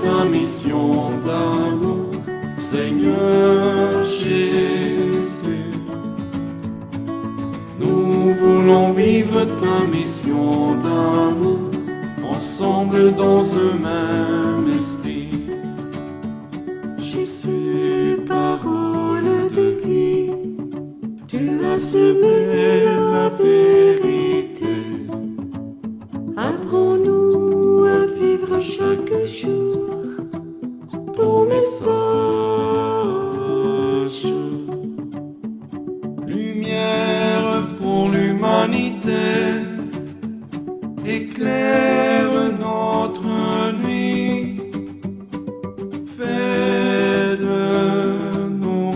ta mission d'amour, Seigneur Jésus. Nous voulons vivre ta mission d'amour, ensemble dans un même esprit. Jésus, parole de vie, tu as semé la vérité. Apprends-nous à vivre chaque jour ton message. Lumière pour l'humanité, éclaire notre nuit. Fais de nous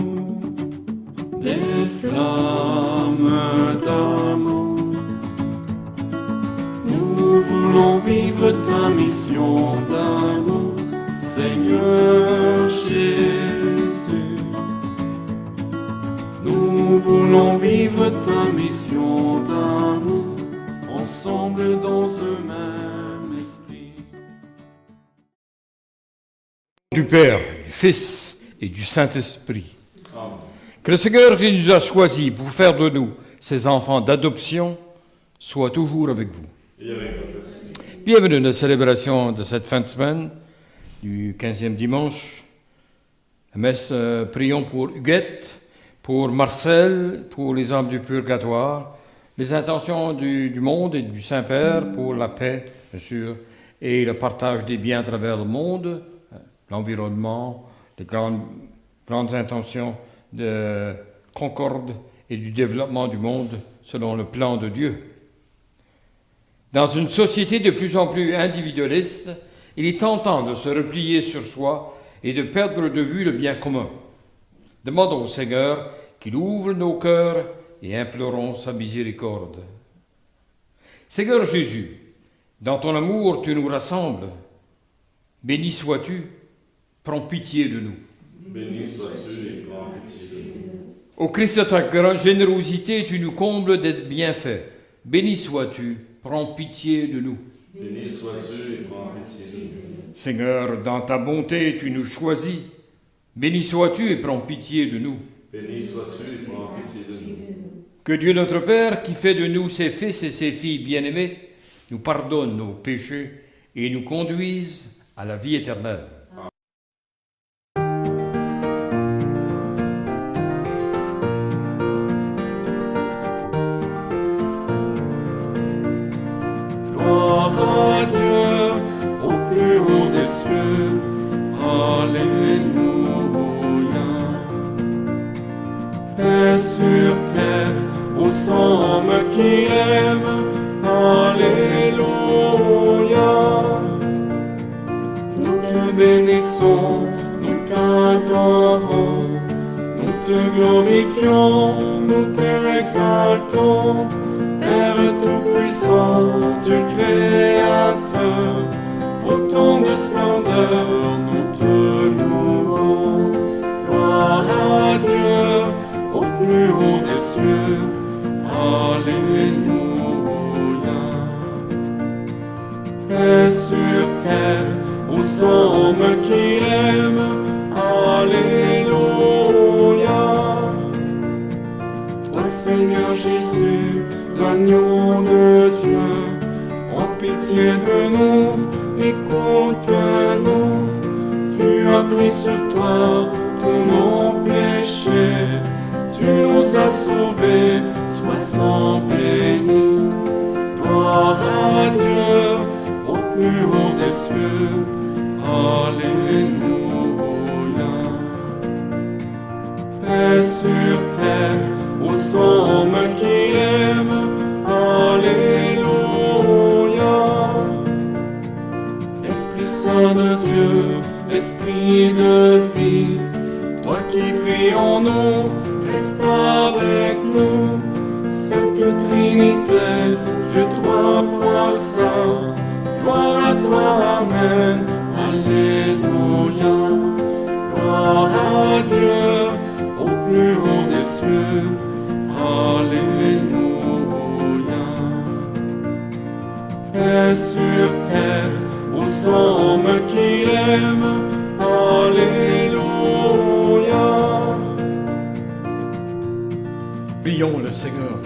des flammes d'amour. Nous voulons vivre ta mission d'amour, Seigneur Jésus. Nous voulons vivre ta mission d'amour, ensemble dans un même esprit. Du Père, du Fils et du Saint-Esprit. Que le Seigneur qui nous a choisis pour faire de nous ses enfants d'adoption soit toujours avec vous. Bienvenue à la célébration de cette fin de semaine, du 15e dimanche. La messe, prions pour Huguette, pour Marcel, pour les âmes du purgatoire, les intentions du monde et du Saint-Père pour la paix, bien sûr, et le partage des biens à travers le monde, l'environnement, les grandes intentions de concorde et du développement du monde selon le plan de Dieu. Dans une société de plus en plus individualiste, il est tentant de se replier sur soi et de perdre de vue le bien commun. Demandons au Seigneur qu'il ouvre nos cœurs et implorons sa miséricorde. Seigneur Jésus, dans ton amour, tu nous rassembles. Béni sois-tu, prends pitié de nous. Béni sois-tu et prends pitié de nous. Au Christ de ta grande générosité, tu nous combles des bienfaits. Béni sois-tu, prends pitié de nous. Béni sois-tu et prends pitié de nous. Seigneur, dans ta bonté, tu nous choisis. Béni sois-tu et prends pitié de nous. Béni sois-tu et prends pitié de nous. Que Dieu notre Père, qui fait de nous ses fils et ses filles bien-aimés, nous pardonne nos péchés et nous conduise à la vie éternelle. Gloire à Dieu au plus haut des cieux. Alléluia. Paix sur terre aux hommes qui l'aiment. Alléluia. Nous te bénissons, nous t'adorons, nous te glorifions, nous t'exaltons. Père Tout-Puissant, Dieu Créateur, autant de splendeur, nous te louons. Gloire à Dieu, au plus haut des cieux. Alléluia. Paix sur terre, aux hommes qui l'aiment. Alléluia. Toi, Seigneur Jésus, l'agneau de Dieu, prends pitié de nous, écoute-nous. Tu as pris sur toi tous nos péchés, tu nous as sauvés, sois sans béni. Gloire à Dieu, au plus haut des cieux. Alléluia. Paix sur terre, aux hommes qui l'aiment. Alléluia. Esprit Saint de Dieu, Esprit de vie, toi qui pries en nous, reste avec nous. Sainte Trinité, Dieu trois fois saint, gloire à toi, Amen. Alléluia. Gloire à Dieu, au plus haut des cieux. Alléluia. Paix sur terre, aux âmes qu'il aime. Alléluia. Prions le Seigneur.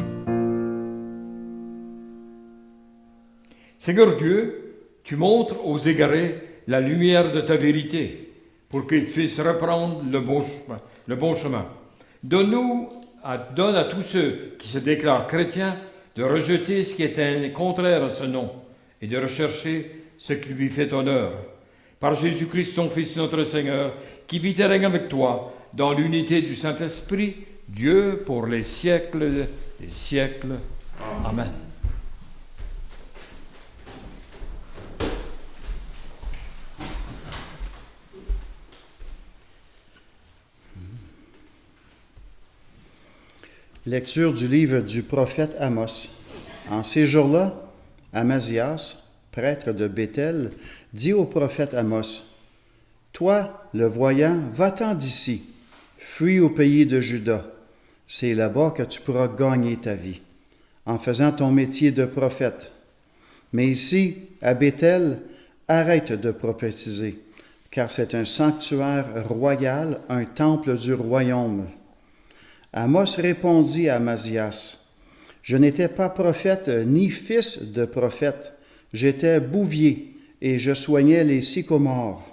Seigneur Dieu, tu montres aux égarés la lumière de ta vérité pour qu'ils puissent reprendre le bon chemin. Donne à tous ceux qui se déclarent chrétiens de rejeter ce qui est contraire à ce nom et de rechercher ce qui lui fait honneur. Par Jésus-Christ, ton Fils, notre Seigneur, qui vit et règne avec toi dans l'unité du Saint-Esprit, Dieu pour les siècles des siècles. Amen. Lecture du livre du prophète Amos. En ces jours-là, Amasias, prêtre de Béthel, dit au prophète Amos, « Toi, le voyant, va-t'en d'ici, fuis au pays de Juda. C'est là-bas que tu pourras gagner ta vie, en faisant ton métier de prophète. Mais ici, à Béthel, arrête de prophétiser, car c'est un sanctuaire royal, un temple du royaume. » Amos répondit à Amasias, « Je n'étais pas prophète ni fils de prophète, j'étais bouvier et je soignais les sycomores.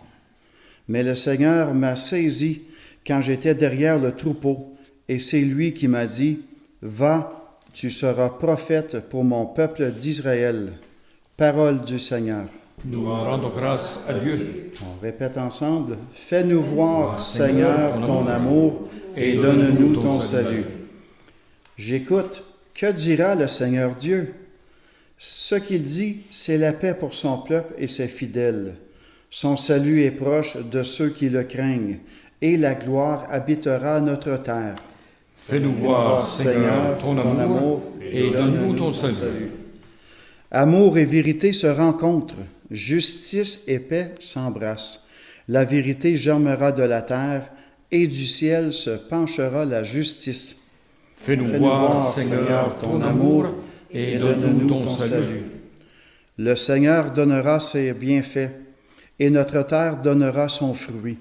Mais le Seigneur m'a saisi quand j'étais derrière le troupeau, et c'est lui qui m'a dit, « Va, tu seras prophète pour mon peuple d'Israël. » Parole du Seigneur. Nous rendons grâce à Dieu. On répète ensemble, « Fais-nous voir, Seigneur, ton amour, et donne-nous ton salut. » J'écoute, que dira le Seigneur Dieu? Ce qu'il dit, c'est la paix pour son peuple et ses fidèles. Son salut est proche de ceux qui le craignent, et la gloire habitera à notre terre. Fais-nous voir, Seigneur, ton amour, et donne-nous ton salut. Amour et vérité se rencontrent, justice et paix s'embrassent. La vérité germera de la terre, et du ciel se penchera la justice. Fais-nous voir, Seigneur, ton amour, et donne-nous ton salut. Le Seigneur donnera ses bienfaits, et notre terre donnera son fruit.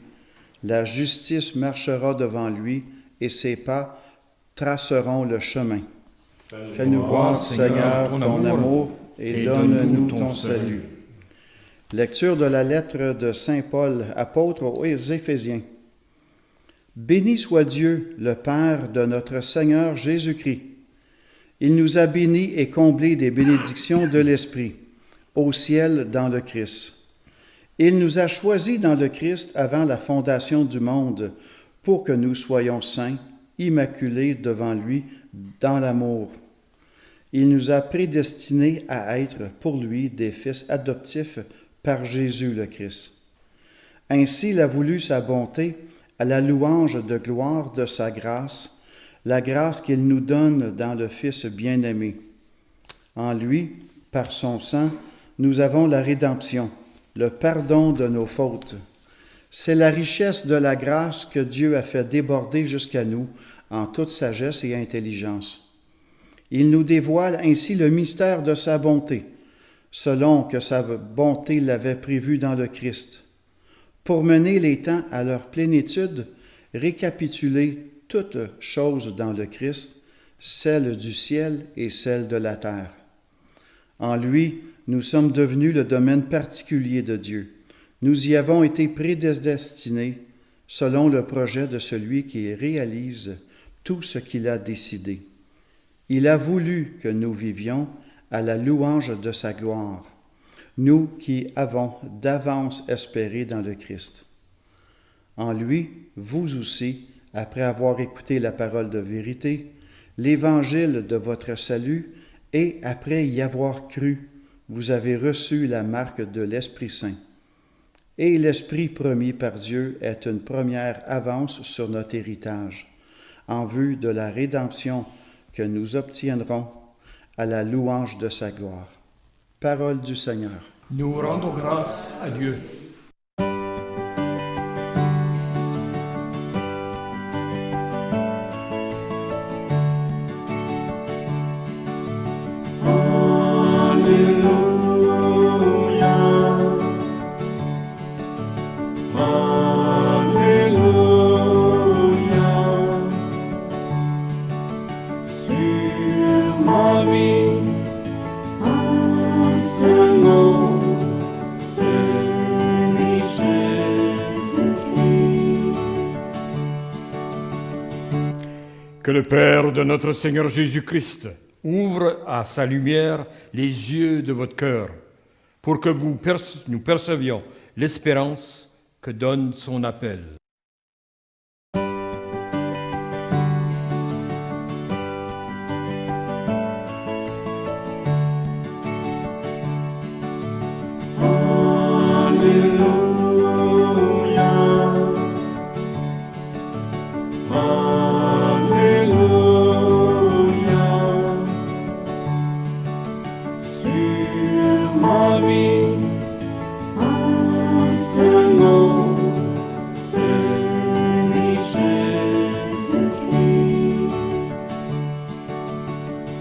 La justice marchera devant lui, et ses pas traceront le chemin. Fais-nous voir, Seigneur, ton amour, et donne-nous ton salut. Lecture de la lettre de Saint Paul, apôtre aux Éphésiens. Béni soit Dieu, le Père de notre Seigneur Jésus-Christ. Il nous a bénis et comblés des bénédictions de l'Esprit, au ciel dans le Christ. Il nous a choisis dans le Christ avant la fondation du monde, pour que nous soyons saints, immaculés devant lui dans l'amour. Il nous a prédestinés à être pour lui des fils adoptifs par Jésus le Christ. Ainsi il a voulu sa bonté, à la louange de gloire de sa grâce, la grâce qu'il nous donne dans le Fils bien-aimé. En lui, par son sang, nous avons la rédemption, le pardon de nos fautes. C'est la richesse de la grâce que Dieu a fait déborder jusqu'à nous en toute sagesse et intelligence. Il nous dévoile ainsi le mystère de sa bonté, selon que sa bonté l'avait prévu dans le Christ, pour mener les temps à leur plénitude, récapituler toutes choses dans le Christ, celles du ciel et celles de la terre. En lui, nous sommes devenus le domaine particulier de Dieu. Nous y avons été prédestinés selon le projet de celui qui réalise tout ce qu'il a décidé. Il a voulu que nous vivions à la louange de sa gloire, nous qui avons d'avance espéré dans le Christ. En lui, vous aussi, après avoir écouté la parole de vérité, l'évangile de votre salut, et après y avoir cru, vous avez reçu la marque de l'Esprit Saint. Et l'Esprit promis par Dieu est une première avance sur notre héritage, en vue de la rédemption que nous obtiendrons à la louange de sa gloire. Parole du Seigneur. Nous rendons grâce à Dieu. Alléluia. Que le Père de notre Seigneur Jésus-Christ ouvre à sa lumière les yeux de votre cœur, pour que nous percevions l'espérance que donne son appel.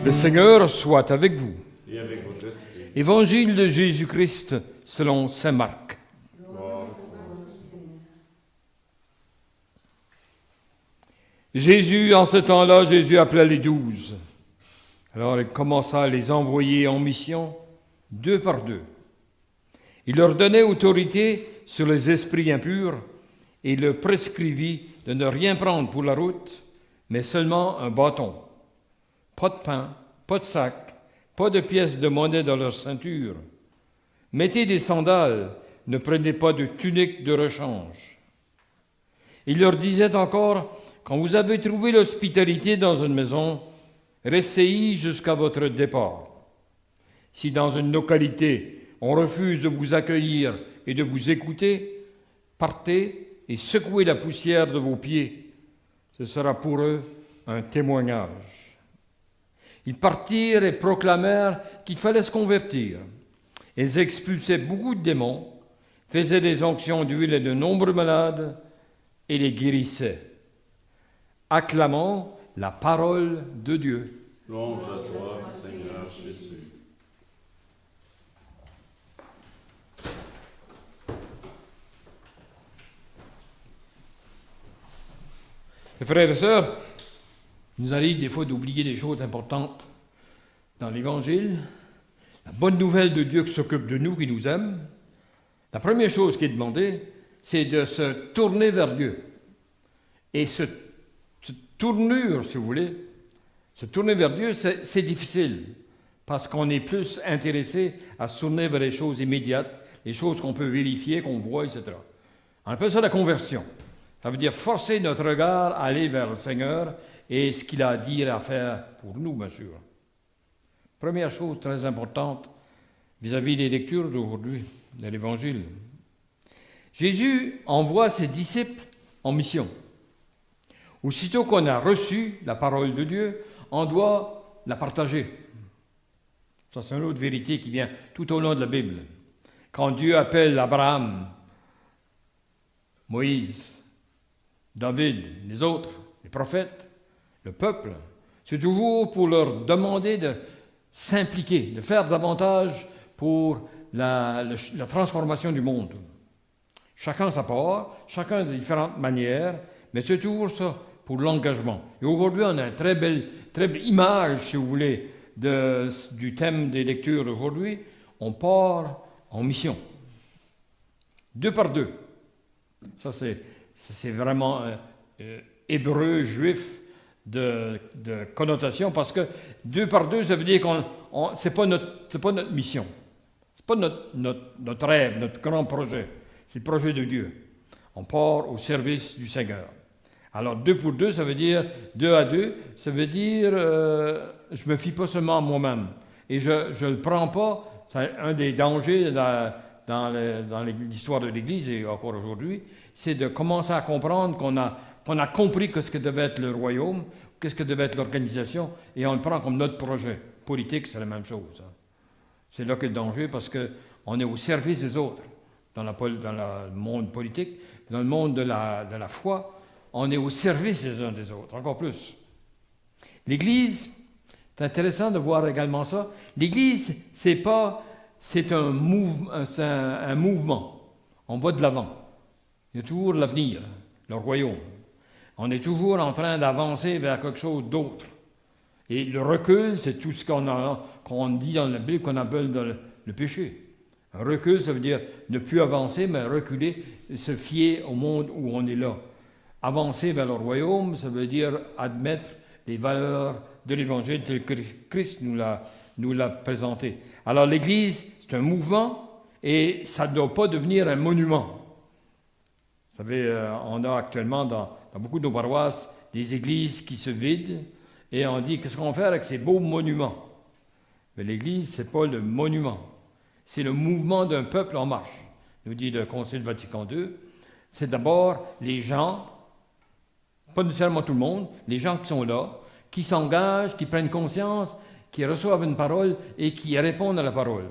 Le Seigneur soit avec vous. Et avec votre esprit. Évangile de Jésus-Christ selon saint Marc. Jésus, en ce temps-là, Jésus appela les 12. Alors il commença à les envoyer en mission, 2 par 2. Il leur donnait autorité sur les esprits impurs et il leur prescrivit de ne rien prendre pour la route, mais seulement un bâton. Pas de pain, pas de sac, pas de pièces de monnaie dans leur ceinture. Mettez des sandales, ne prenez pas de tunique de rechange. Il leur disait encore, quand vous avez trouvé l'hospitalité dans une maison, restez-y jusqu'à votre départ. Si dans une localité, on refuse de vous accueillir et de vous écouter, partez et secouez la poussière de vos pieds. Ce sera pour eux un témoignage. Ils partirent et proclamèrent qu'il fallait se convertir. Ils expulsaient beaucoup de démons, faisaient des onctions d'huile et de nombreux malades et les guérissaient. Acclamons la parole de Dieu. Louange à toi, Seigneur Jésus. Mes frères et sœurs, il nous arrive des fois d'oublier des choses importantes dans l'Évangile. La bonne nouvelle de Dieu qui s'occupe de nous, qui nous aime. La première chose qui est demandée, c'est de se tourner vers Dieu. Et cette tournure, si vous voulez, se tourner vers Dieu, c'est difficile. Parce qu'on est plus intéressé à se tourner vers les choses immédiates, les choses qu'on peut vérifier, qu'on voit, etc. On appelle ça la conversion. Ça veut dire forcer notre regard à aller vers le Seigneur et ce qu'il a à dire, à faire pour nous, bien sûr. Première chose très importante vis-à-vis des lectures d'aujourd'hui, de l'Évangile. Jésus envoie ses disciples en mission. Aussitôt qu'on a reçu la parole de Dieu, on doit la partager. Ça, c'est une autre vérité qui vient tout au long de la Bible. Quand Dieu appelle Abraham, Moïse, David, les autres, les prophètes, le peuple, c'est toujours pour leur demander de s'impliquer, de faire davantage pour la transformation du monde. Chacun sa part, chacun de différentes manières, mais c'est toujours ça pour l'engagement. Et aujourd'hui, on a une très belle image, si vous voulez, du thème des lectures d'aujourd'hui. On part en mission. 2 par 2. Ça, c'est vraiment hébreu, juif de connotation, parce que 2 par 2, ça veut dire que c'est pas notre mission. C'est pas notre rêve, notre grand projet. C'est le projet de Dieu. On part au service du Seigneur. Alors 2 pour 2, ça veut dire 2 à 2, ça veut dire je me fie pas seulement à moi-même. Et je le prends pas, c'est un des dangers dans l'histoire de l'Église et encore aujourd'hui, c'est de commencer à comprendre qu'on a compris ce que devait être le royaume, qu'est-ce que devait être l'organisation, et on le prend comme notre projet. Politique, c'est la même chose. Hein. C'est là qu'est le danger, parce qu'on est au service des autres. Dans le monde politique, dans le monde de la foi, on est au service des uns des autres, encore plus. L'Église, c'est intéressant de voir également ça. L'Église, c'est un mouvement. On va de l'avant. Il y a toujours l'avenir, le royaume. On est toujours en train d'avancer vers quelque chose d'autre. Et le recul, c'est tout ce qu'on dit dans la Bible qu'on appelle le péché. Un recul, ça veut dire ne plus avancer, mais reculer, se fier au monde où on est là. Avancer vers le royaume, ça veut dire admettre les valeurs de l'Évangile tel que Christ nous l'a présenté. Alors l'Église, c'est un mouvement et ça ne doit pas devenir un monument. Vous savez, on a actuellement dans beaucoup de nos paroisses des églises qui se vident et on dit qu'est-ce qu'on fait avec ces beaux monuments? Mais l'Église, ce n'est pas le monument, c'est le mouvement d'un peuple en marche, nous dit le Concile Vatican II. C'est d'abord les gens, pas nécessairement tout le monde, les gens qui sont là, qui s'engagent, qui prennent conscience, qui reçoivent une parole et qui répondent à la parole.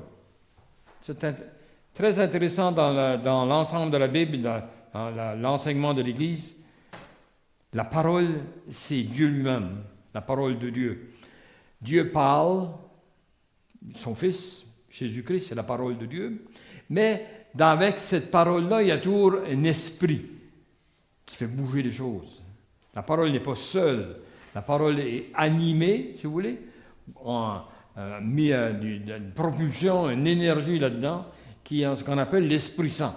C'est très intéressant dans l'ensemble de la Bible, dans l'enseignement de l'Église. La parole, c'est Dieu lui-même, la parole de Dieu. Dieu parle, son Fils, Jésus-Christ, c'est la parole de Dieu, mais avec cette parole-là, il y a toujours un esprit qui fait bouger les choses. La parole n'est pas seule, la parole est animée, si vous voulez, on a mis une propulsion, une énergie là-dedans, qui est ce qu'on appelle l'Esprit Saint.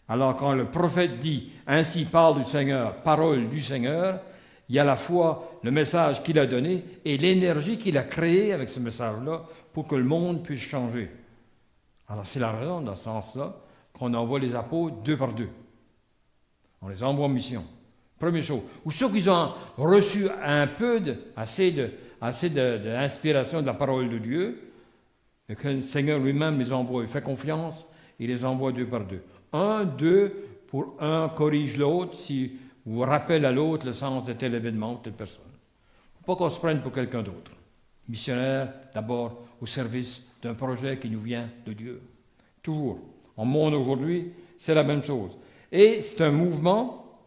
Alors quand le prophète dit « Ainsi parle du Seigneur », parole du Seigneur, il y a à la fois le message qu'il a donné et l'énergie qu'il a créée avec ce message-là pour que le monde puisse changer. Alors c'est la raison, dans ce sens-là, qu'on envoie les apôtres 2 par 2. On les envoie en mission. Première chose. Ou ceux qui ont reçu un peu assez d'inspiration de la parole de Dieu, et que le Seigneur lui-même les envoie, il fait confiance, il les envoie 2 par 2. 1, 2, pour un corrige l'autre, si vous rappelle à l'autre le sens de tel événement ou telle personne. Il ne faut pas qu'on se prenne pour quelqu'un d'autre. Missionnaire, d'abord, au service d'un projet qui nous vient de Dieu. Toujours. En monde aujourd'hui, c'est la même chose. Et c'est un mouvement,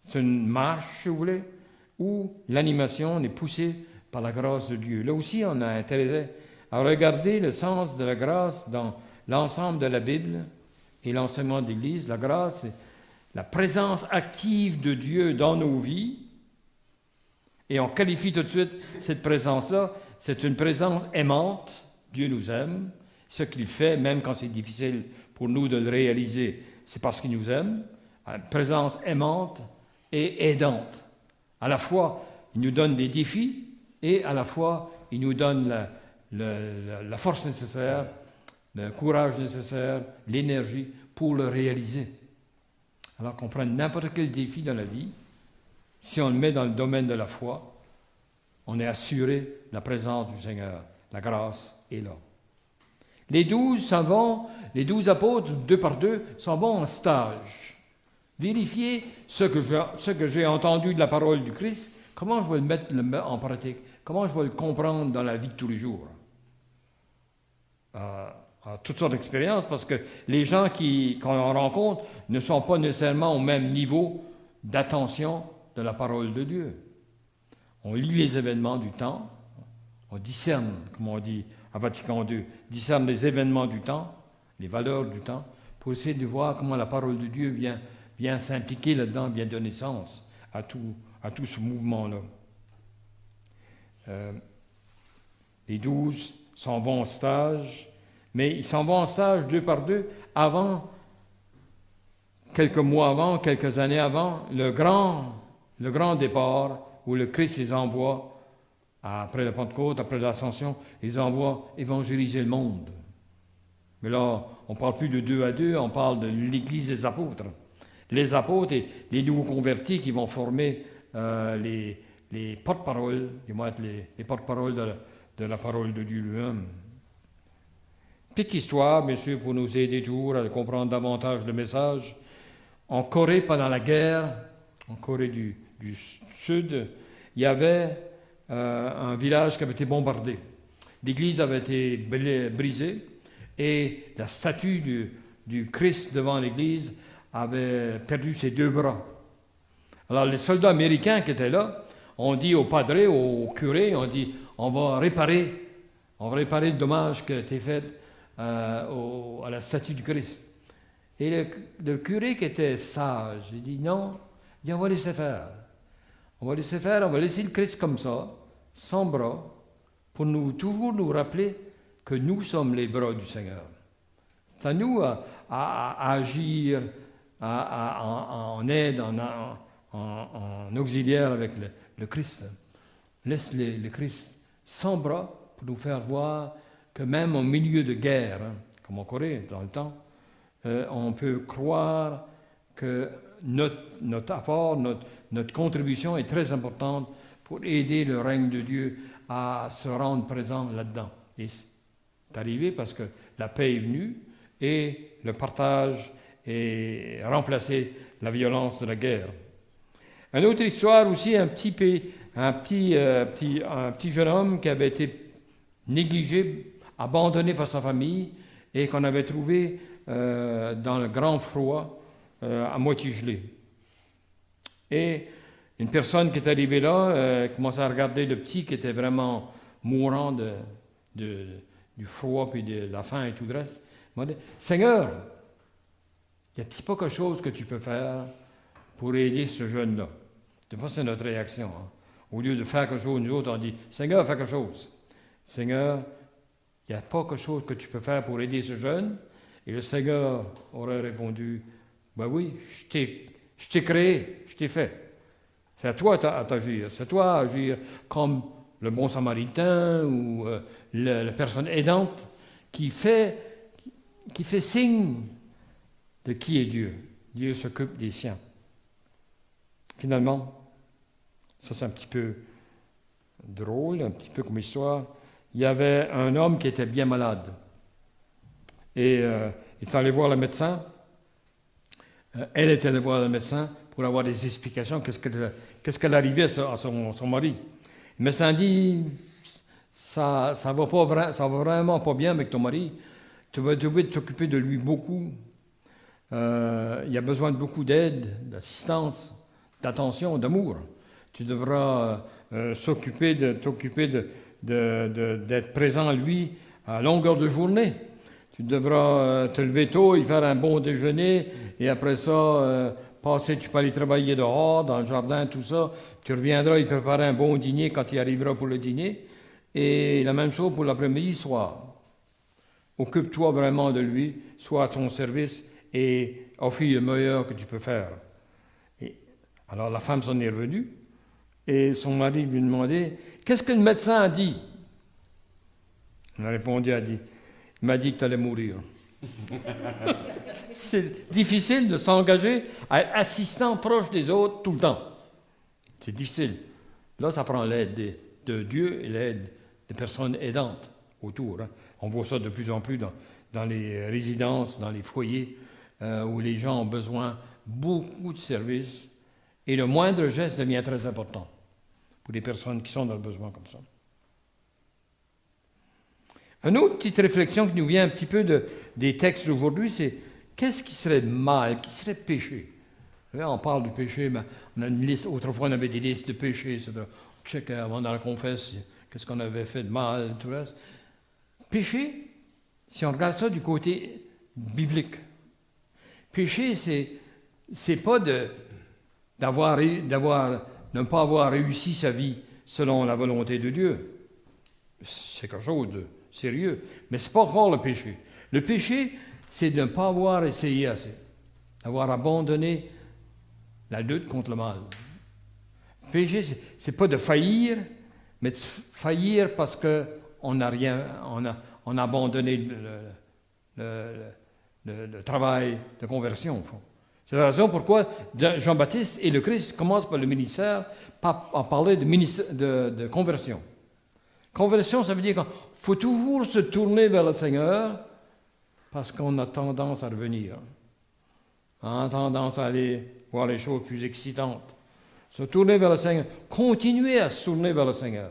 c'est une marche, si vous voulez, où l'animation est poussée par la grâce de Dieu. Là aussi, on a intérêt à regarder le sens de la grâce dans l'ensemble de la Bible et l'enseignement de l'Église. La grâce, c'est la présence active de Dieu dans nos vies. Et on qualifie tout de suite cette présence-là, c'est une présence aimante. Dieu nous aime. Ce qu'il fait, même quand c'est difficile pour nous de le réaliser, c'est parce qu'il nous aime. Une présence aimante et aidante. À la fois, il nous donne des défis et à la fois, il nous donne la force nécessaire, le courage nécessaire, l'énergie pour le réaliser. Alors qu'on prenne n'importe quel défi dans la vie, si on le met dans le domaine de la foi, on est assuré de la présence du Seigneur. La grâce est là. Les 12 apôtres, 2 par 2, s'en vont en stage. Vérifier ce que j'ai entendu de la parole du Christ, comment je vais le mettre en pratique, comment je vais le comprendre dans la vie de tous les jours. Toutes sortes d'expériences, parce que les gens qu'on rencontre ne sont pas nécessairement au même niveau d'attention de la parole de Dieu. On lit les événements du temps, on discerne, comme on dit à Vatican II, discerne les événements du temps, les valeurs du temps, pour essayer de voir comment la parole de Dieu vient s'impliquer là-dedans, vient donner sens à tout ce mouvement-là. Les 12 s'en vont en stage, mais ils s'en vont en stage 2 par 2 avant, quelques mois avant, quelques années avant, le grand départ où le Christ les envoie, après la Pentecôte, après l'Ascension, les envoie évangéliser le monde. Mais là, on ne parle plus de 2 à 2, on parle de l'Église des apôtres. Les apôtres et les nouveaux convertis qui vont former les porte-paroles, qui vont être les porte-paroles de la parole de Dieu lui-même. Petite histoire, bien sûr, pour nous aider toujours à comprendre davantage le message. En Corée, pendant la guerre, en Corée du Sud, il y avait un village qui avait été bombardé. L'église avait été brisée et la statue du Christ devant l'église avait perdu ses 2 bras. Alors les soldats américains qui étaient là ont dit au padre, au curé, on dit on va réparer le dommage qui a été fait à la statue du Christ. Et le curé qui était sage, il dit non, on va laisser faire. On va laisser le Christ comme ça, sans bras, pour toujours nous rappeler que nous sommes les bras du Seigneur. C'est à nous à agir en aide, en auxiliaire avec le Christ, laisse le Christ sans bras pour nous faire voir que même au milieu de guerre, comme en Corée dans le temps, on peut croire que notre apport, notre contribution est très importante pour aider le règne de Dieu à se rendre présent là-dedans. Et c'est arrivé parce que la paix est venue et le partage est remplacé la violence de la guerre. Une autre histoire aussi, un petit jeune homme qui avait été négligé, abandonné par sa famille et qu'on avait trouvé dans le grand froid, à moitié gelé. Et une personne qui est arrivée là commençait à regarder le petit qui était vraiment mourant du froid puis de la faim et tout le reste. Il m'a dit, Seigneur, y a-t-il pas quelque chose que tu peux faire pour aider ce jeune-là? Des fois, c'est notre réaction. Hein? Au lieu de faire quelque chose, nous autres, on dit, Seigneur, fais quelque chose. Seigneur, il n'y a pas quelque chose que tu peux faire pour aider ce jeune? Et le Seigneur aurait répondu, ben oui, je t'ai créé, je t'ai fait. C'est à toi d'agir. C'est à toi d'agir comme le bon samaritain ou la personne aidante qui fait signe de qui est Dieu. Dieu s'occupe des siens. Finalement, ça c'est un petit peu drôle, un petit peu comme histoire. Il y avait un homme qui était bien malade. Et il est allé voir le médecin. Elle était allée voir le médecin pour avoir des explications. Qu'est-ce qu'elle arrivait à son mari. Le médecin dit, ça va vraiment pas bien avec ton mari. Tu vas devoir t'occuper de lui beaucoup. Il a besoin de beaucoup d'aide, d'assistance, d'attention, d'amour. Tu devras t'occuper d'être présent à lui à longueur de journée. Tu devras te lever tôt, y faire un bon déjeuner, et après ça, tu peux aller travailler dehors, dans le jardin, tout ça. Tu reviendras, il préparer un bon dîner quand il arrivera pour le dîner. Et la même chose pour l'après-midi, soir. Occupe-toi vraiment de lui, sois à ton service et offre le meilleur que tu peux faire. Et alors la femme s'en est revenue et son mari lui demandait « Qu'est-ce que le médecin a dit ?» Elle a répondu, il m'a dit que tu allais mourir. C'est difficile de s'engager à être assistant proche des autres tout le temps. C'est difficile. Là, ça prend l'aide de Dieu et l'aide des personnes aidantes autour. Hein. On voit ça de plus en plus dans les résidences, dans les foyers, où les gens ont besoin beaucoup de services. Et le moindre geste devient très important pour les personnes qui sont dans le besoin comme ça. Une autre petite réflexion qui nous vient un petit peu des textes d'aujourd'hui, c'est qu'est-ce qui serait mal, qui serait péché? Là, on parle du péché, mais on a une liste, autrefois on avait des listes de péchés, etc. On checkait avant dans la confesse, qu'est-ce qu'on avait fait de mal, tout le reste. Péché, si on regarde ça du côté biblique, péché, c'est pas de ne pas avoir réussi sa vie selon la volonté de Dieu. C'est quelque chose de sérieux, mais c'est pas encore le péché. Le péché, c'est de ne pas avoir essayé assez, d'avoir abandonné la lutte contre le mal. Le péché, c'est pas de faillir, mais de faillir parce qu'on a abandonné le travail de conversion, au fond. C'est la raison pourquoi Jean-Baptiste et le Christ commencent par le ministère, à parler de conversion. Conversion, ça veut dire qu'il faut toujours se tourner vers le Seigneur parce qu'on a tendance à revenir. On a tendance à aller voir les choses plus excitantes. Se tourner vers le Seigneur. Continuer à se tourner vers le Seigneur.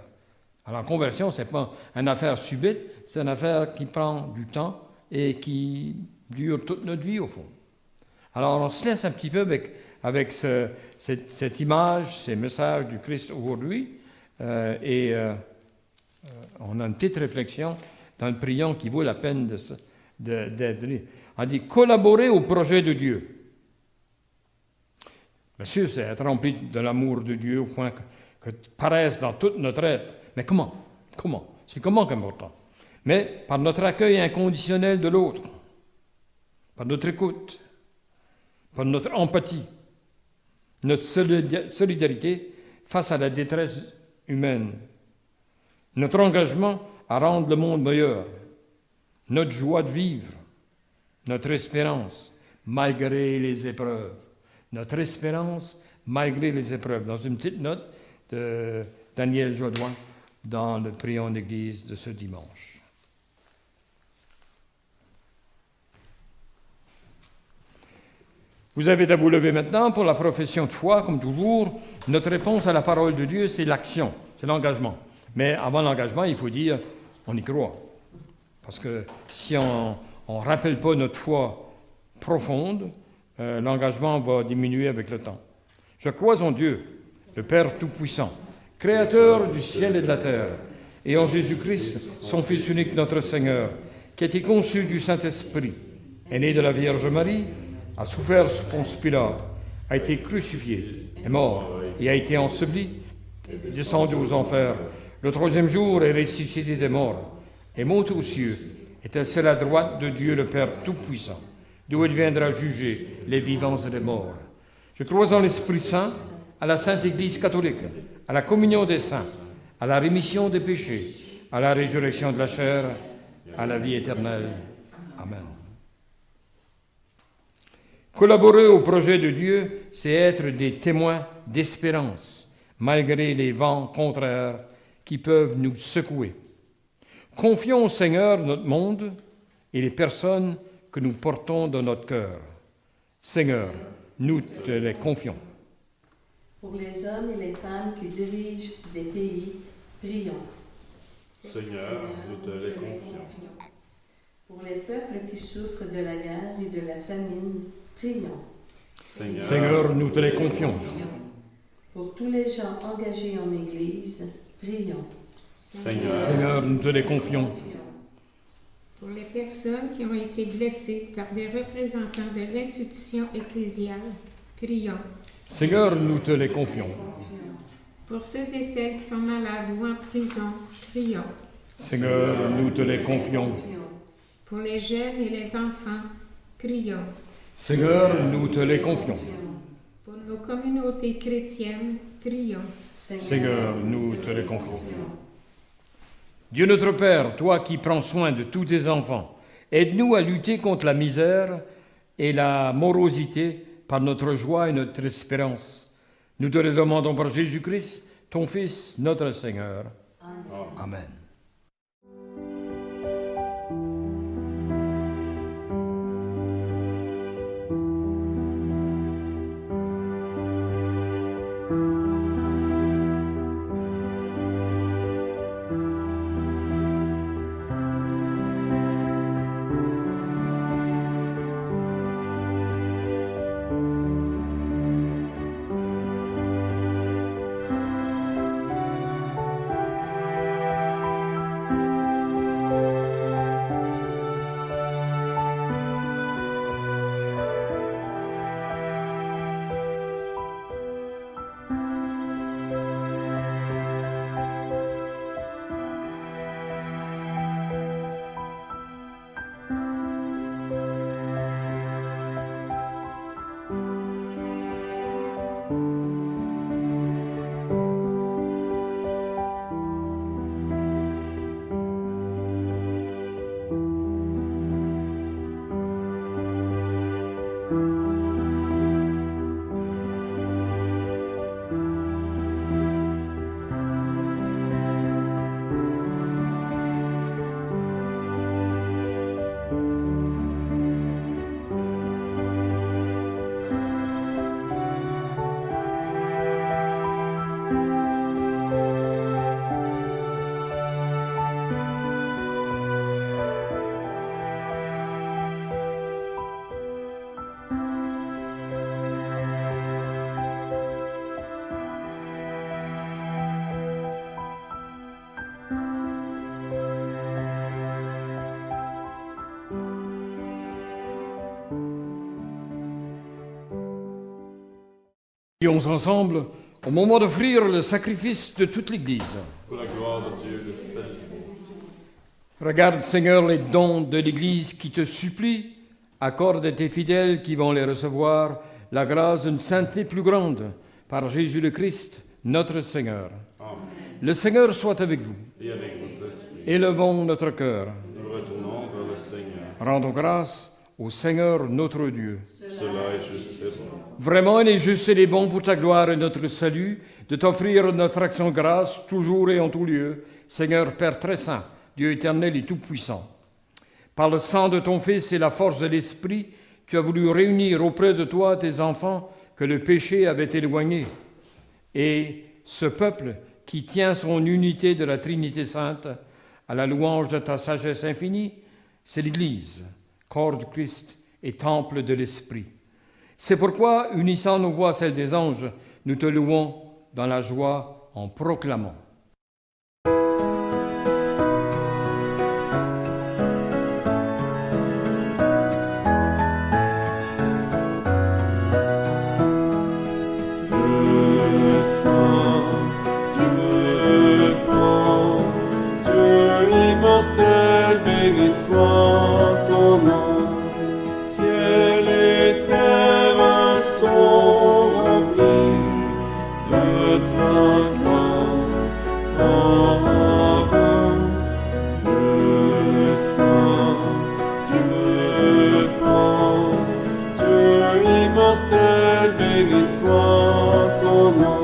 Alors, la conversion, ce n'est pas une affaire subite, c'est une affaire qui prend du temps et qui dure toute notre vie, au fond. Alors, on se laisse un petit peu avec cette image, ces messages du Christ aujourd'hui, on a une petite réflexion dans le priant qui vaut la peine d'être. On dit collaborer au projet de Dieu. Bien sûr, c'est être rempli de l'amour de Dieu au point que paraisse dans toute notre être. Mais comment? C'est comment qu'important? Mais par notre accueil inconditionnel de l'autre, par notre écoute, par notre empathie, notre solidarité face à la détresse humaine, notre engagement à rendre le monde meilleur, notre joie de vivre, notre espérance malgré les épreuves. Notre espérance malgré les épreuves. Dans une petite note de Daniel Jodoin dans le prion d'église de ce dimanche. Vous avez à vous lever maintenant pour la profession de foi, comme toujours. Notre réponse à la parole de Dieu, c'est l'action, c'est l'engagement. Mais avant l'engagement, il faut dire, on y croit. Parce que si on ne rappelle pas notre foi profonde, l'engagement va diminuer avec le temps. Je crois en Dieu, le Père Tout-Puissant, Créateur du ciel et de la terre, et en Jésus-Christ, son Fils unique, notre Seigneur, qui a été conçu du Saint-Esprit, est né de la Vierge Marie, a souffert sous Ponce Pilate, a été crucifié, est mort et a été enseveli, est descendu aux enfers. Le troisième jour est ressuscité des morts, est monté aux cieux, est assis à la droite de Dieu le Père Tout-Puissant, d'où il viendra juger les vivants et les morts. Je crois en l'Esprit Saint, à la Sainte Église catholique, à la communion des saints, à la rémission des péchés, à la résurrection de la chair, à la vie éternelle. Amen. Collaborer au projet de Dieu, c'est être des témoins d'espérance, malgré les vents contraires qui peuvent nous secouer. Confions au Seigneur notre monde et les personnes que nous portons dans notre cœur. Seigneur, nous te les confions. Pour les hommes et les femmes qui dirigent des pays, prions. Seigneur, nous te les confions. Pour les peuples qui souffrent de la guerre et de la famine, prions. Seigneur, nous te les confions. Pour tous les gens engagés en Église, prions. Seigneur, nous te les confions. Pour les personnes qui ont été blessées par des représentants de l'institution ecclésiale, prions. Seigneur, nous te les confions. Pour ceux et celles qui sont malades ou en prison, prions. Seigneur, nous te les confions. Pour les jeunes et les enfants, prions. Seigneur, nous te les confions. Pour nos communautés chrétiennes, prions. Seigneur, nous te les confions. Dieu notre Père, toi qui prends soin de tous tes enfants, aide-nous à lutter contre la misère et la morosité par notre joie et notre espérance. Nous te le demandons par Jésus-Christ, ton Fils, notre Seigneur. Amen. Prions ensemble au moment d'offrir le sacrifice de toute l'Église. Pour la gloire de Dieu de celle-ci. Regarde, Seigneur, les dons de l'Église qui te supplient. Accorde à tes fidèles qui vont les recevoir la grâce d'une sainteté plus grande par Jésus le Christ, notre Seigneur. Amen. Le Seigneur soit avec vous. et avec votre esprit. Élevons notre cœur. Nous retournons vers le Seigneur. Rendons grâce au Seigneur notre Dieu. Cela est juste et bon. Vraiment, il est juste et il est bon pour ta gloire et notre salut de t'offrir notre action de grâce toujours et en tout lieu, Seigneur Père très saint, Dieu éternel et tout-puissant. Par le sang de ton Fils et la force de l'Esprit, tu as voulu réunir auprès de toi tes enfants que le péché avait éloignés. Et ce peuple qui tient son unité de la Trinité sainte à la louange de ta sagesse infinie, c'est l'Église, corps du Christ et temple de l'Esprit. C'est pourquoi, unissant nos voix à celles des anges, nous te louons dans la joie en proclamant. Dieu saint, Dieu fort, Dieu immortel, béni soit ton nom. Ciel et terre sont remplis de ta gloire. Dieu saint, Dieu fort, Dieu immortel, béni soit ton nom.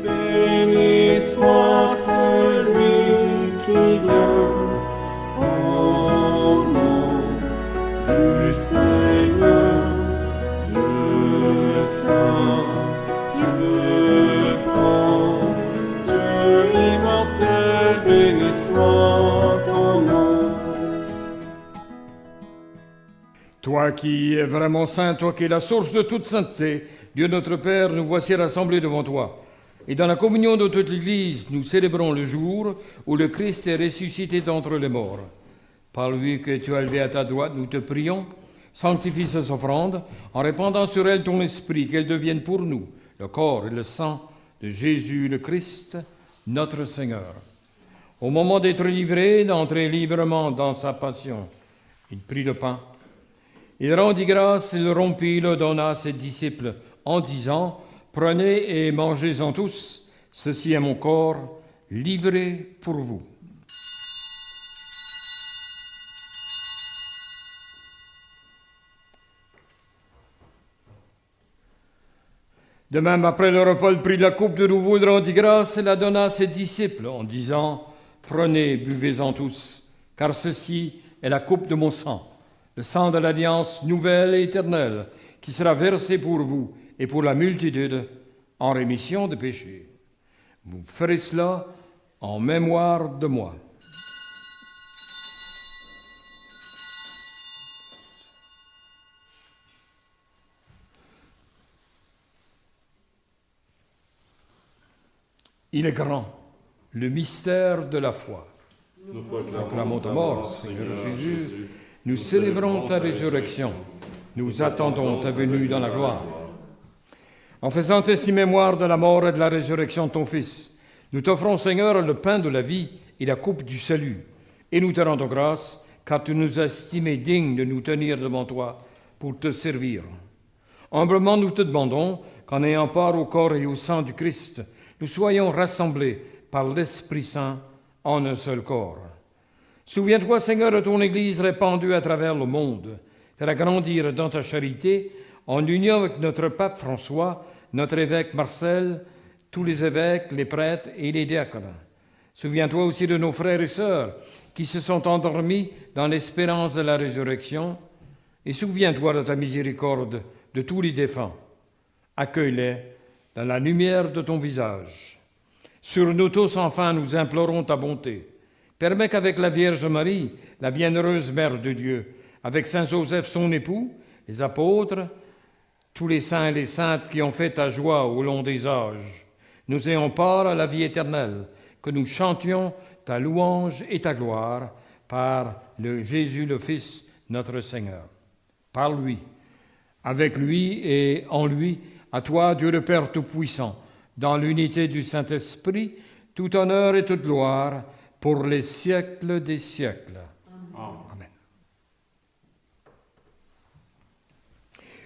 Béni soit celui qui vient au nom du Seigneur. Dieu saint, Dieu fort, Dieu immortel, béni soit ton nom. Toi qui es vraiment saint, toi qui es la source de toute sainteté, Dieu notre Père, nous voici rassemblés devant toi. Et dans la communion de toute l'Église, nous célébrons le jour où le Christ est ressuscité d'entre les morts. Par lui que tu as élevé à ta droite, nous te prions, sanctifie ces offrandes en répandant sur elles ton esprit, qu'elles deviennent pour nous le corps et le sang de Jésus le Christ, notre Seigneur. Au moment d'être livré, d'entrer librement dans sa passion, il prit le pain. Il rendit grâce, il le rompit, le donna à ses disciples en disant, « Prenez et mangez-en tous, ceci est mon corps livré pour vous. » De même, après le repas, il prit la coupe de nouveau, il rendit grâce et la donna à ses disciples en disant, « Prenez, buvez-en tous, car ceci est la coupe de mon sang, le sang de l'alliance nouvelle et éternelle, qui sera versé pour vous et pour la multitude en rémission de péchés. Vous ferez cela en mémoire de moi. » Il est grand, le mystère de la foi. Nous Proclamons ta mort, Seigneur Jésus. Nous célébrons ta résurrection. Nous attendons ta venue dans la gloire. En faisant ainsi mémoire de la mort et de la résurrection de ton Fils, nous t'offrons, Seigneur, le pain de la vie et la coupe du salut. Et nous te rendons grâce, car tu nous as estimés dignes de nous tenir devant toi pour te servir. Humblement, nous te demandons qu'en ayant part au corps et au sang du Christ, nous soyons rassemblés par l'Esprit Saint en un seul corps. Souviens-toi, Seigneur, de ton Église répandue à travers le monde. Fais-la grandir dans ta charité, en union avec notre pape François, notre évêque Marcel, tous les évêques, les prêtres et les diacres. Souviens-toi aussi de nos frères et sœurs qui se sont endormis dans l'espérance de la résurrection. Et souviens-toi de ta miséricorde de tous les défunts. Accueille-les dans la lumière de ton visage. Sur nous tous, enfin, nous implorons ta bonté. Permets qu'avec la Vierge Marie, la bienheureuse Mère de Dieu, avec Saint Joseph, son époux, les apôtres, tous les saints et les saintes qui ont fait ta joie au long des âges, nous ayons part à la vie éternelle, que nous chantions ta louange et ta gloire par le Jésus, le Fils, notre Seigneur. Par lui, avec lui et en lui, à toi, Dieu le Père Tout-Puissant, dans l'unité du Saint-Esprit, tout honneur et toute gloire pour les siècles des siècles. Amen.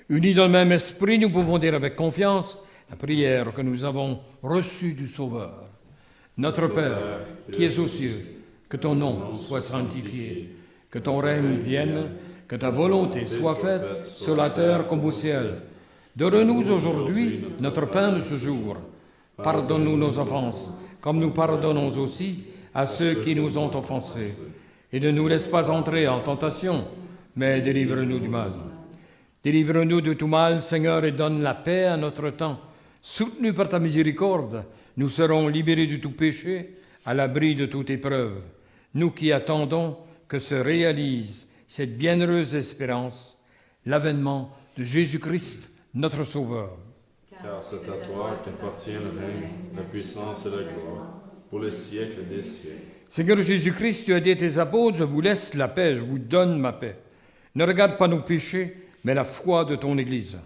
Unis dans le même esprit, nous pouvons dire avec confiance la prière que nous avons reçue du Sauveur. Notre Père, qui es aux cieux, que ton nom soit sanctifié, que ton règne vienne, que ta volonté soit faite sur la terre comme au ciel. Donne-nous aujourd'hui notre pain de ce jour. Pardonne-nous nos offenses, comme nous pardonnons aussi à ceux qui nous ont offensés. Et ne nous laisse pas entrer en tentation, mais délivre-nous du mal. Délivre-nous de tout mal, Seigneur, et donne la paix à notre temps. Soutenus par ta miséricorde, nous serons libérés de tout péché, à l'abri de toute épreuve. Nous qui attendons que se réalise cette bienheureuse espérance, l'avènement de Jésus-Christ, notre Sauveur. Car c'est à toi qu'appartient le règne, la puissance et la gloire, pour les siècles des siècles. Seigneur Jésus-Christ, tu as dit à tes apôtres, je vous laisse la paix, je vous donne ma paix. Ne regarde pas nos péchés, mais la foi de ton Église.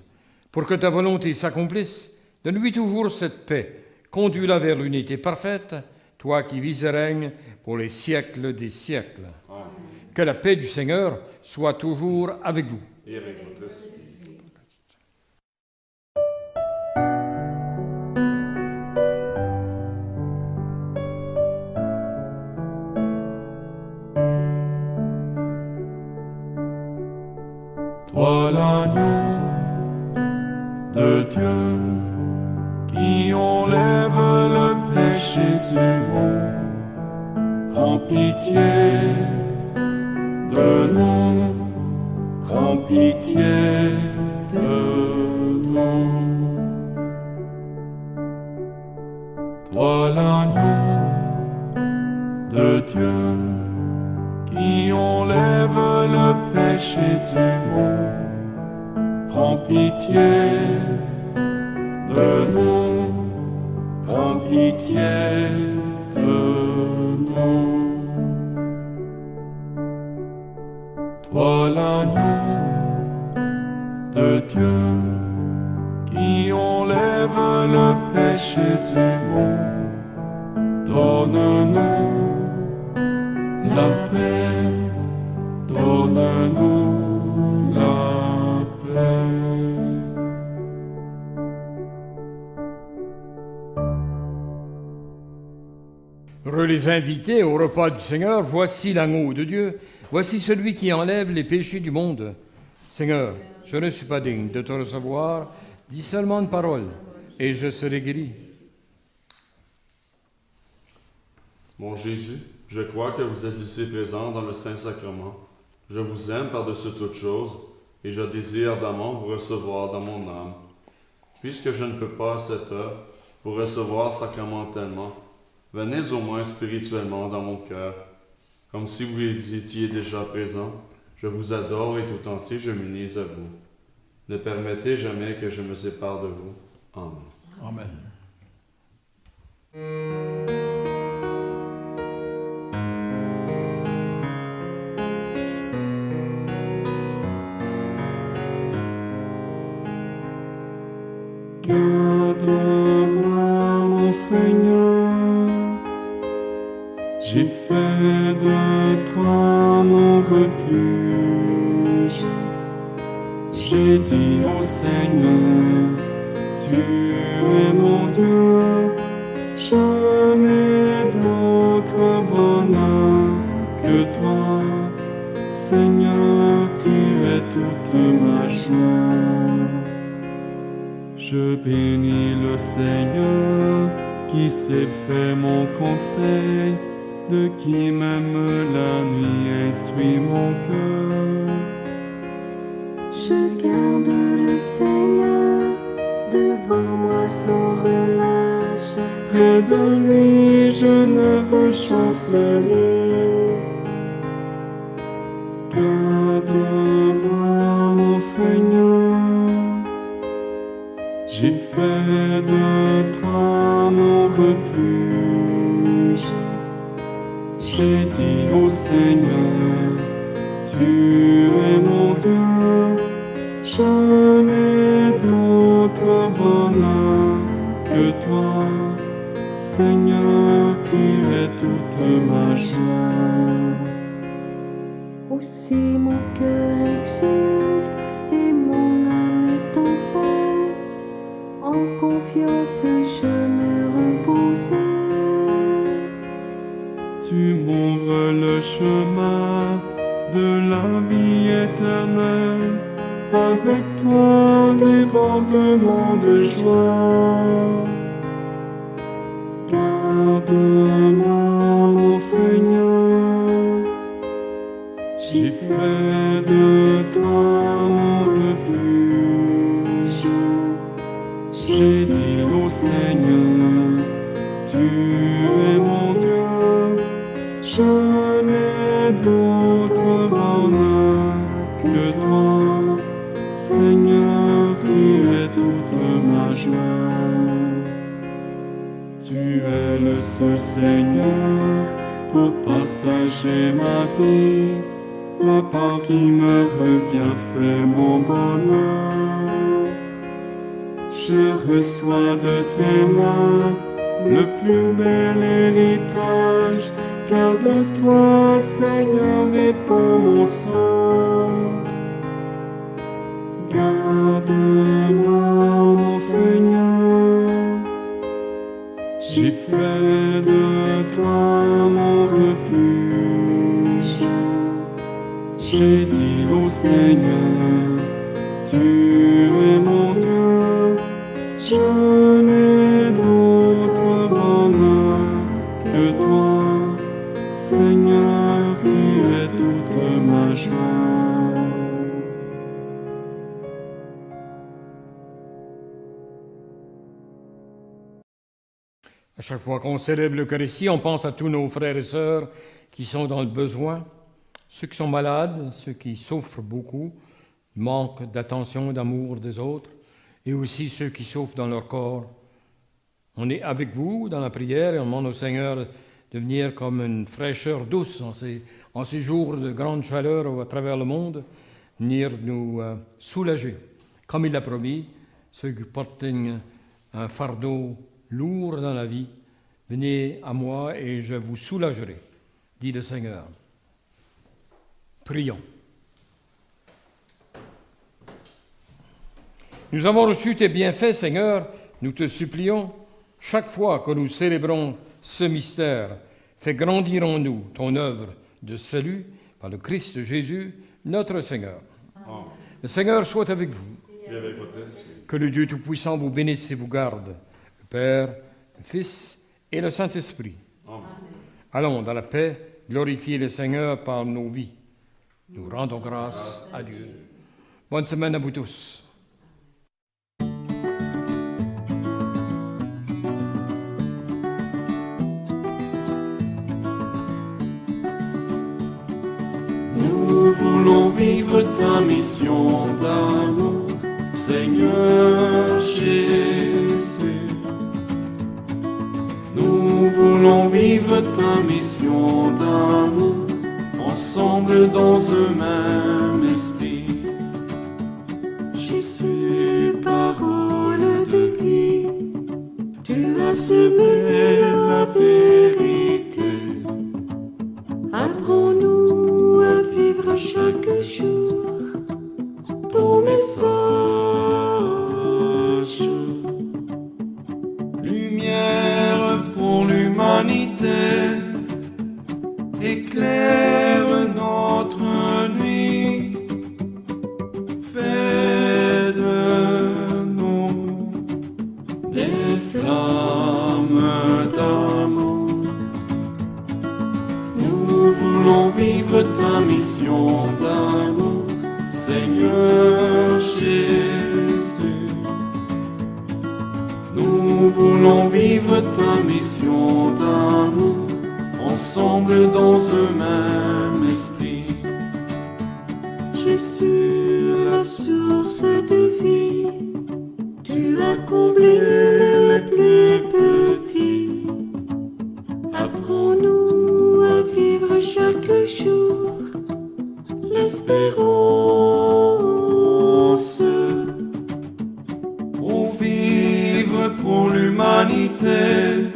Pour que ta volonté s'accomplisse, donne-lui toujours cette paix. Conduis-la vers l'unité parfaite, toi qui vis et règnes pour les siècles des siècles. Amen. Que la paix du Seigneur soit toujours avec vous. Et avec votre esprit. Toi l'agneau de Dieu qui enlève le péché du monde, prends pitié de nous, prends pitié de nous. Toi l'agneau de Dieu qui enlève le péché du monde, prends pitié de nous, prends pitié de nous. Toi l'agneau de Dieu qui enlève le péché du monde, donne-nous la paix, donne-nous la paix. Heureux les invités au repas du Seigneur, voici l'agneau de Dieu, voici celui qui enlève les péchés du monde. Seigneur, je ne suis pas digne de te recevoir, dis seulement une parole, et je serai guéri. Mon Jésus, je crois que vous êtes ici présent dans le Saint-Sacrement. Je vous aime par-dessus toute chose, et je désire ardemment vous recevoir dans mon âme. Puisque je ne peux pas à cette heure vous recevoir sacramentellement, venez au moins spirituellement dans mon cœur. Comme si vous étiez déjà présent, je vous adore et tout entier je m'unis à vous. Ne permettez jamais que je me sépare de vous. Amen. Amen. Garde-moi, mon Seigneur, j'ai fait de toi mon refuge. J'ai dit au Seigneur, tu es mon Dieu, je n'ai d'autre bonheur que toi. Seigneur, tu es toute ma joie. Je bénis le Seigneur qui s'est fait mon conseil, de qui même la nuit instruit mon cœur. Je garde le Seigneur devant moi sans relâche. Près de lui je ne peux chanceler. Garde-moi, mon Seigneur, j'ai fait de toi mon refuge. J'ai dit au Seigneur, tu es mon Dieu, je n'ai d'autre bonheur que toi. Seigneur, tu es toute ma joie. Aussi mon cœur exulte et mon âme est en fête. En confiance je me reposais. Tu m'ouvres le chemin de la vie éternelle. Avec toi, débordement de joie. Garde-moi, mon Seigneur. J'ai fait de toi mon refuge. J'ai dit au Seigneur, tu es mon Dieu. Je n'ai d'autre bonheur que toi. Seigneur, tu es toute ma joie. Tu es le seul Seigneur pour partager ma vie. La part qui me revient fait mon bonheur. Je reçois de tes mains le plus bel héritage, car de toi, Seigneur, dépend mon sort. Garde-moi, mon Seigneur. J'ai fait de toi mon refuge. J'ai dit au Seigneur, tu es mon Dieu. Je n'ai d'autre bonheur que toi. Seigneur, tu es toute ma joie. À chaque fois qu'on célèbre l'Eucharistie, on pense à tous nos frères et sœurs qui sont dans le besoin, ceux qui sont malades, ceux qui souffrent beaucoup, manquent d'attention, d'amour des autres, et aussi ceux qui souffrent dans leur corps. On est avec vous dans la prière et on demande au Seigneur de venir comme une fraîcheur douce en ces jours de grande chaleur à travers le monde, venir nous soulager. Comme il l'a promis, ceux qui portent un fardeau lourd dans la vie, venez à moi et je vous soulagerai, dit le Seigneur. Prions. Nous avons reçu tes bienfaits, Seigneur, nous te supplions, chaque fois que nous célébrons ce mystère, fais grandir en nous ton œuvre de salut par le Christ Jésus, notre Seigneur. Amen. Le Seigneur soit avec vous. Et avec votre esprit. Que le Dieu Tout-Puissant vous bénisse et vous garde, le Père, le Fils et le Saint-Esprit. Amen. Allons dans la paix, glorifier le Seigneur par nos vies. Nous rendons grâce à Dieu. Bonne semaine à vous tous. Nous voulons vivre ta mission d'amour, Seigneur Jésus. Nous voulons vivre ta mission d'amour, ensemble dans un même esprit. Jésus, parole de vie, tu as semé la vérité. Apprends-nous à vivre chaque jour ton message. Lumière pour l'humanité, éclaire notre nuit. Fais de nous des flammes d'amour. Nous voulons vivre ta mission d'amour, Seigneur Jésus. Nous voulons vivre ta mission d'amour, ensemble dans un même esprit. Jésus, la source de vie, tu as comblé les plus petits. Apprends-nous à vivre chaque jour l'espérance. Au vivre pour l'humanité,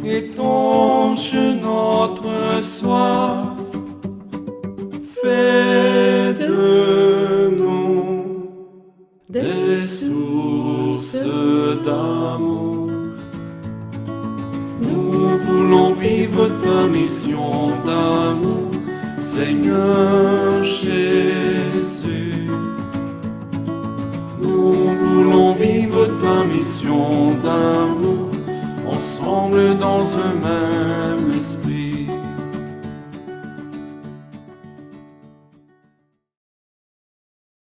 étanche notre soif. Fais de nous des sources d'amour. Nous voulons vivre ta mission d'amour, Seigneur Jésus. Nous voulons vivre ta mission d'amour, ensemble dans un même esprit.